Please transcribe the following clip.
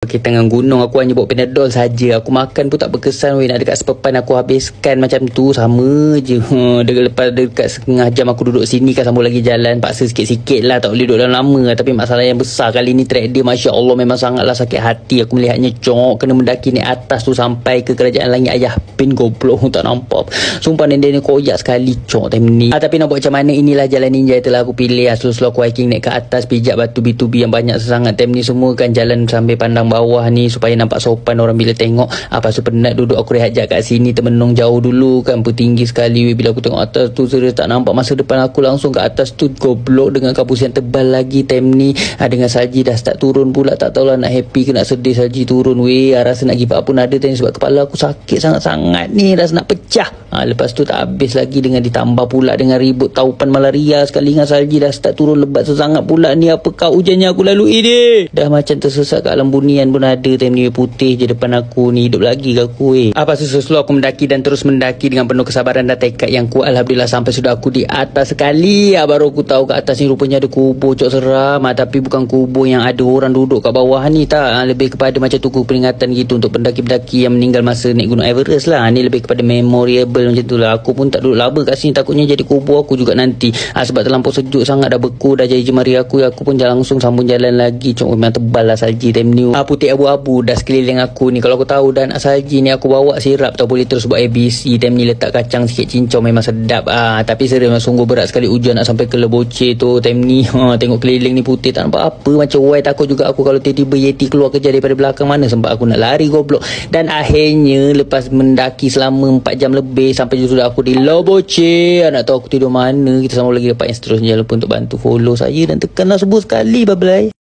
Okey, tengah gunung aku hanya bawa Panadol saja. Aku makan pun tak berkesan weh, nak dekat sepepan aku habiskan macam tu sama je. Dekat setengah jam aku duduk sini kan sambung lagi jalan. Paksa sikit-sikit lah, tak boleh duduk dalam lama. Tapi masalah yang besar kali ni trek dia Masya Allah memang sangatlah sakit hati. Aku melihatnya cok, kena mendaki naik atas tu sampai ke kerajaan langit ayah pin goblok tak nampak. Sumpah nenek ni koyak sekali cok time ni. Tapi nak buat macam mana, inilah jalan ninja telah aku pilih. Slow-slow aku hiking naik ke atas, pijak batu B2B yang banyak sangat time ni semua kan, jalan sambil pandang bawah ni supaya nampak sopan orang bila tengok. Apa so penat duduk aku rehat jap kat sini termenung jauh dulu kan, tinggi sekali. Bila aku tengok atas tu serius tak nampak masa depan aku, langsung ke atas tu goblok dengan kabus yang tebal lagi time ni. Dengan salji dah start turun pula, tak tahulah nak happy ke nak sedih salji turun weh. Rasa nak give up pun ada tadi sebab kepala aku sakit sangat-sangat ni, rasa nak pecah. Lepas tu tak habis lagi dengan ditambah pula dengan ribut taupan malaria sekali dengan salji dah start turun lebat sesangat pula ni. Apakah hujannya aku lalui ni? Dah macam tersesat kat alam bunian pun ada time ni, putih je depan aku ni, hidup lagi ke aku weh. Slow aku mendaki dan terus mendaki dengan penuh kesabaran dan tekad yang kuat. Alhamdulillah sampai sudah aku di atas sekali. Baru aku tahu kat atas ni rupanya ada kubur cok seram. Tapi bukan kubur yang ada orang duduk kat bawah ni tak. Lebih kepada macam tugu peringatan gitu untuk pendaki-pendaki yang meninggal masa naik gunung Everest lah. Ni lebih kepada memorable macam tu lah. Aku pun tak duduk lama kat sini, takutnya jadi kubur aku juga nanti. Sebab terlampau sejuk sangat, dah beku dah jadi jemari aku. Aku pun langsung sambung jalan lagi cok. Memang tebal lah salji time ni. Putih abu-abu dah sekeliling aku ni. Kalau aku tahu dah nak salji ni aku bawa sirap tau, boleh terus buat ABC. Time ni letak kacang sikit cincau memang sedap. Tapi serius memang sungguh berat sekali hujan nak sampai ke Leboce tu time ni. Tengok keliling ni putih tak nampak apa. Macam white takut juga aku kalau tiba-tiba Yeti keluar kerja daripada belakang, mana sempat aku nak lari goblok. Dan akhirnya lepas mendaki selama 4 jam lebih sampai sudah aku di Leboce. Nak tahu aku tidur mana? Kita sambung lagi dapat yang seterusnya. Jangan lupa untuk bantu follow saya dan tekanlah sebut sekali. Bye bye.